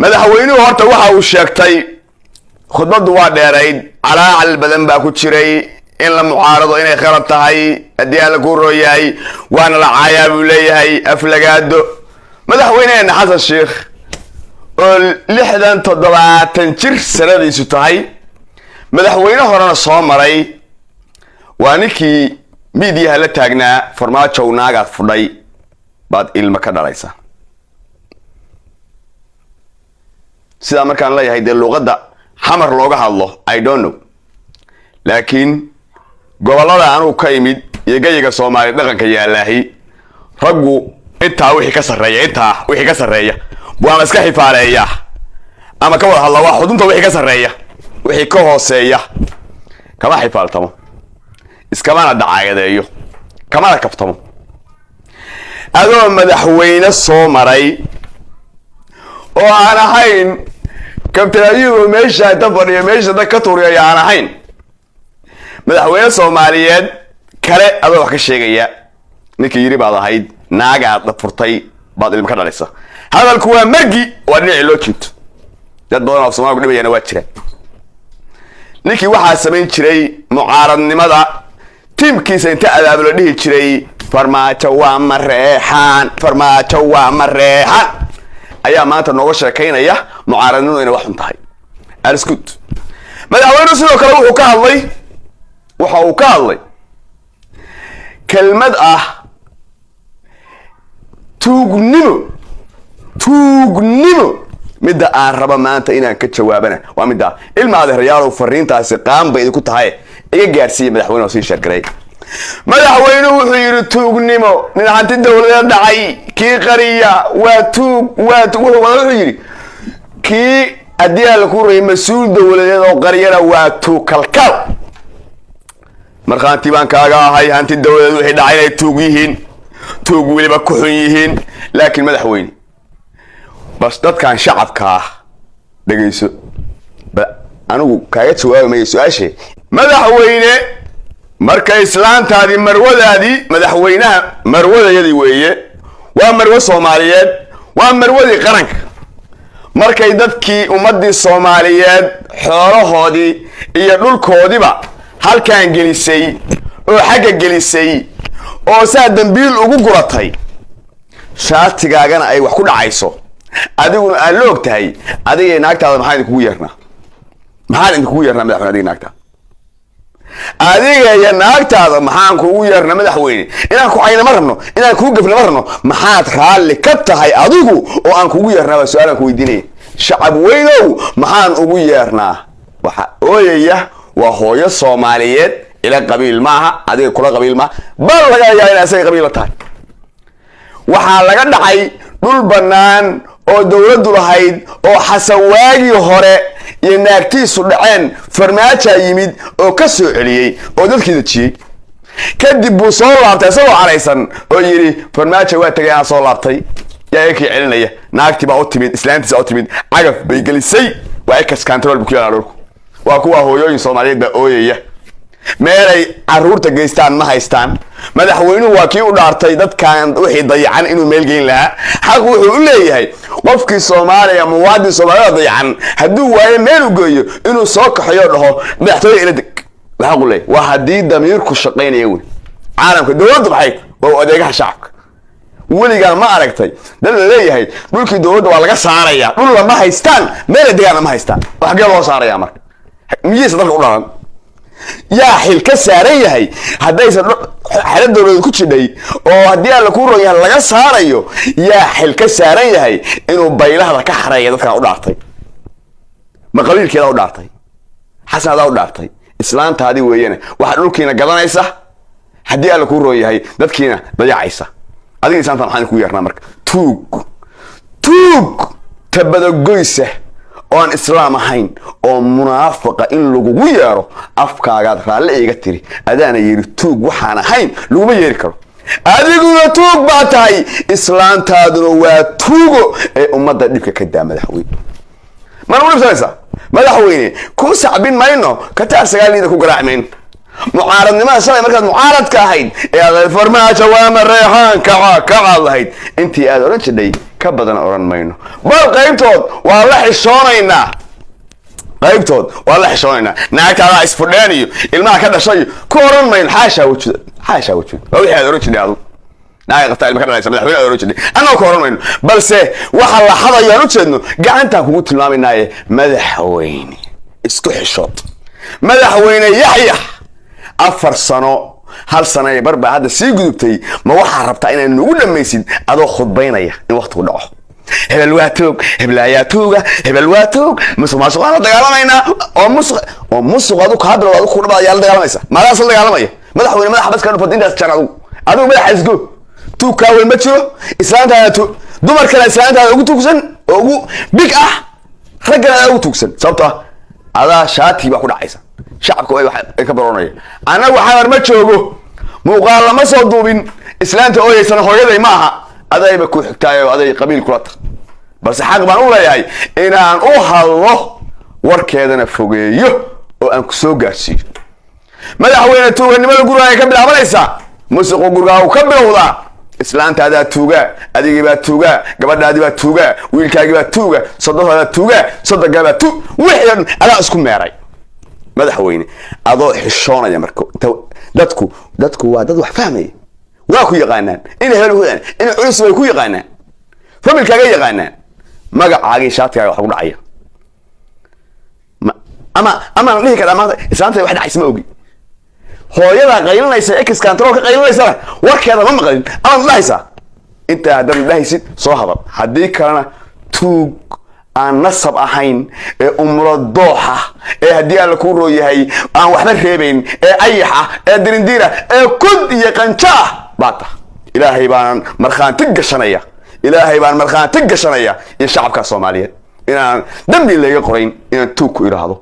madaxweynuhu horta waxa uu sheegtay khudbadu waa dheerayd calaacal badan baa ku jiray in la mucaarado inay khalad tahay haddii aan la ku rooyahay waana la caayaa buu leeyahay aflagaado madaxweyneena xasan sheekh oo 67 jir sanadiisu tahay madaxweyne horena soo maray waa ninkii miidiyaha la taagnaa farmaajo naagaad fudhay baad ilma ka dhalaysa sida markaan leeyahay de luqada xamar looga hadlo I don't know laakiin gobolada aanu ka imid iyaga Soomaali dhaqanka yaalahi raggu inta wixii ka sareeya waan iska xifaareeya ama ka wada hadla waa xudunta wixii ka sareeya wixii ka hooseeya kama xifaaltamo iskama dhacaayadeeyo kama kaftamo adoo madaxweyne soo maray oo aan ahayn kabtaayigu meesha tafariyo meesha dadka tuuriya aan ahayn madaxweyne Soomaaliyeed kale adoo wax ka sheegaya ninkii yiri baad ahayd naaga furtay baad ilma ka dhalaysa hadalku waa margi waa dhinac loo jiito dad badan oo Soomaaliyeed dhibayana waa jira ninkii waxa sameyn jiray mucaaradnimada tiimkiisa inta adaab la dhihi jiray farmaajo waa mareexan ayaa maanta nooga sheekaynaya mucaaradnimadu inay wax xun tahay arskud madaxweynuhu sidoo kale waxa uu ka hadlay kelmad ah tuugnimo midda aan raba maanta inaan ka jawaabana waa midda ilma adeerayaal fariintaasi qaan bay ku tahay iga gaarsiiyay madaxweynuhu si shargalay madaxweynuhu wuxuu yiri tuugnimo nin hanti dawladda dhacay kii qariya waa tuug wuxuu yiri kii adiyaal ku reey mas'uul dawladeed oo qariyana waa tuug kalkal markaanti baan kaaga ahay hanti dawladeed wixii dhacay ay tuug yihiin tuug waliba ku xun yihiin laakiin madaxweyne bas dadkan shacabka dhageyso anigu kaaga jawaabay su'aashe madaxweyne marka islaantaadi marwadaadi madaxweynaha marwadayadi weeye waa marwo Soomaaliyeed waa marwadii qaranka markay dadkii ummadii Soomaaliyeed xoolahoodii iyo dhulkoodiba halkaan gelisay oo xagga gelisay oo saa dambiil ugu guratay shaatigaagana ay wax ku dhacayso adiguna aan la ogtahay adiga naagtaada maxay kugu yeernaa madaxweyne naagtaada adiga ya naagtaada maxaan kugu yeernaa madaxweyne inaan ku cayna marno inaan ku gafna marno maxaad raali ka tahay adigu oo aan kugu yeernaa su'aal aan ku weydiinay shacab weynow maxaan ugu yeernaa waxa ooyaya waa hooyo Soomaaliyeed ila qabiil maaha adiga kula qabiil ma bal laga yaabaa in asay qabiil tahay waxa laga dhacay dhul banaan oo dawladdu lahayd oo xasan waagi hore iyo naagtiisu dhaceen farmaajo yimid oo ka soo celiyay oo dadkii dajiyay kadib buu soo laabtay asagoo caraysan oo yiri farmaajo waa tagay aan soo laabtay yaa ka celinaya naagti baa u timid islaantiisa u timid cagaf bay gelisay waa ex control buu keenay dhulku waa kuwa hooyooyin Soomaaliyeed baa ooyaya meelay caruurta geystaan ma haystaan madaxweynuhu waa kii u dhaartay dadkan wixii dayacan inuu meel geyn lahaa xaq wuxuu u leeyahay qofkii Soomaaliya muwaadin Soomaaliyeed dayacan hadduu waayo meel u geeyo inuu soo kaxayo dhaho madaxtooyada ila deg waxa qulay waa hadii damiirku shaqeynaya weyn caalamka dawladdu maxay waa adeegaha shacabka weligaa ma aragtay dad leeyahay dhulkii dawladda waa laga saaraya dhul lama haystaan meel deegaan ma haystaan wax geel loo saaraya marka miyaysa dadka u dhalan yaa xil ka saaran yahay hadaysan xalad dawladda ku jidhay oo hadii aan la ku roon yahay laga saarayo yaa xil ka saaran yahay inuu baylahda ka xareeyo dadka u dhaartay ma qabiilkeeda u dhaartay xasanada u dhaartay islaantaadi weeyana waxa dhulkiina gadanaysa hadii aan la ku roon yahay dadkiina dayacaysa adiga islaanta maxaan ku yeernaa marka tuug tabada goysa oo aan islaam ahayn oo munaafiqa in lagu yeero afkaaga raali iga tiri adaana yiri tuug waxaan ahayn lagu yeeri karo adiguna tuug baa tahay islaantaaduna waa tuugo ee ummadda dhibka ka daa madaxweyne ku sacbin mayno ka taar sagaalida ku garaacmeen mucaaradnimada shalay markaad mucaaradka ahayd ee farmaajo waa mareexan ka lahayd intii aad oran jiray كبدنا أوران ماينو بل قيمتود والله حشونينا قيمتود والله حشونينا ناك على إسفلاني الماء كذا شيء كورن ماين حاشا وجود وهي هذا رجل هذا ناك قطع المكان ليس مدح ولا رجل أنا كورن ماين بل سه وحلا حظا يا رجل إنه قاعد تقول ما من ناي مدح ويني اسكح الشوط مدح ويني يحيى أفر سنة هل سنة بربع هذا سيجذبتي ما واحد ربط إن نقول لما يصير هذا خد بيني الوقت كله هبل الواتوق هبل الياتوق هبل الواتوق مسق أنا دجالنا هنا ومسق هذا كهذا هذا كله بقى يلا دجالنا يسا ما لا أصل دجالنا مية مدح وين مدح بس كانوا فاضيين ده كانوا هذا مدح يسقو تو كاول متشو إسلام ده تو دمر كلا إسلام ده أقول توكسن أقول بيك رجل أقول توكسن صوته هذا شاتي بقول عايزة شعبك أي واحد كبروني أنا وحنا ما تشوفه مقال ما صدوبين إسلام تقول سنة هوية معها هذا يبكو حكاية وهذا قبيل كلات بس حق بنقول يا إن أن الله ورك هذا نفوقيه وأن كسوجاسي ما له وين توه إن ما يقولوا هاي قبل عمل إسا مسق يقولوا وقبل وضع إسلام هذا توجا هذه جبت توجا قبل هذه جبت توجا ويلك جبت توجا صدق هذا توجا صدق جبت تو وحين أنا أسكن معي madaxweyne adoo xishoonaya marka dadku waa dad wax fahmay waa ku yaqaanaan in heelhoodan in culus way ku yaqaanaan familkaaga yaqaanaan magacaaga shaadkaaga wax ku dhacaya ama dhihi kara ama islaanta wax dhacaysa ma ogi hooyada qaylinaysa ex control ka qaylinaysa warkeeda ma maqlin ama dhahaysa inta hadan dhahaysid soo hadal hadii kalena tuug aan nasab ahayn ee umro dooxa ee hadii aan ku rooyahay aan waxba reebayn ee ayaxa ee dirindira ee kud iyo qanca baata ilaahay baan marxaan tigashanaya in shacabka Soomaaliyeed inaan dambi laga qorayn in tuug ku iraahdo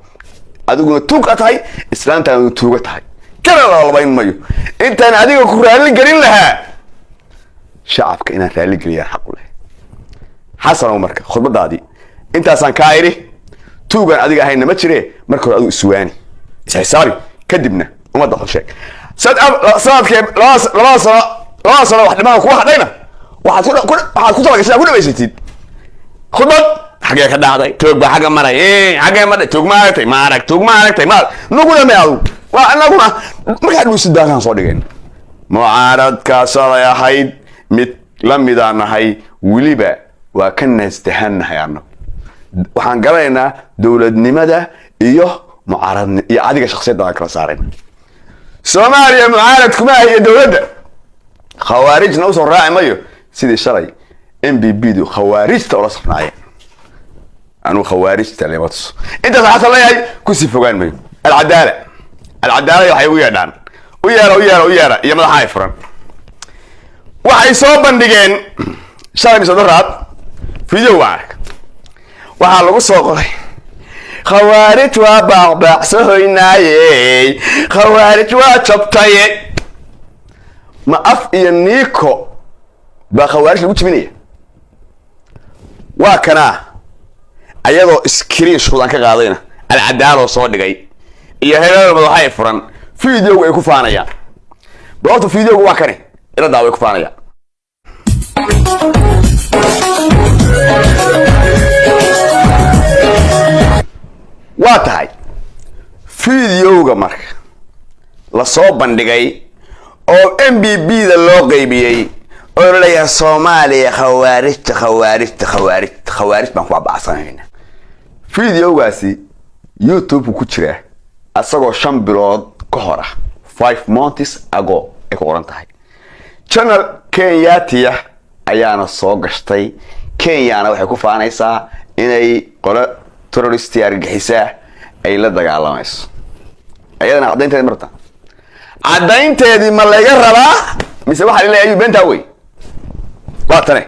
adiguna tuug atahay islaanta aad tuuga tahay kana labayn mayo intaan adiga ku raali galin lahaa shacabka inaan raali galiya xaq u leh xasan marka khudbadaadii intaasaan ka ayri tuugan adiga ahayna ma jiree marka hore adigu iswaani isxisaabi kadibna umada xusheeg sanadkee laba sano wax dhimaan ku hadayna waxaad ku talagashay ku dhameysatid khudbad xagee ka dhacday tuug ba xaga maray xagee ma tuug ma aragtay ma nugu dhameeyo waa anaguna marka aad u sidaagan soo dhigeen mu'aaradka soo yahayd mid lamidaan ahay wiliba waa kan nastahannahay annagu waxaan galaynaa dawladnimada iyo mucaaradnimada iyo adiga shakhsiyadda kala saareen Soomaaliya mucaarad kuma ay dawladda khawaarijna soo raaci mayo sidii shalay MBB du khawaarijta oo safnaayeen anu khawaarijta leebatus inta saxasan leeyahay ku si fogaan mayo العدالة waxay u yeedhaan u yeera iyo madaxa ay furan waxay soo bandhigeen shalay misadaraad video waxaa lagu soo qoray khawaarij waa baaqbaaqsahoynaaye khawaarij waa jabtaye ma af iyo niiko baa khawaarij lagu jibinaya waa kana ayadoo screen shoodan ka qaadayna alcadaalo soo dhigay iyo heelada madaxa ay furan video ay ku faanayaan boqortu video waa kane ila daaway ku faanayaan waa tahay videoga marka la soo bandhigay oo MBB da loo qaybiyay oo la leeyahay Soomaaliya khawaarij baan ku baacsanaynaa videogaasi YouTube ku jira asagoo 5 bilood ka hor 5 months ago ay ku qoran tahay channel Kenya ayaana soo gashtay Kenyana waxay ku faanaysaa inay qolo terrorist argagixisa ay la dagaalamayso ayadana cadaynteedii ma laga rabaa mise waxa la leeyahay benta way waa tane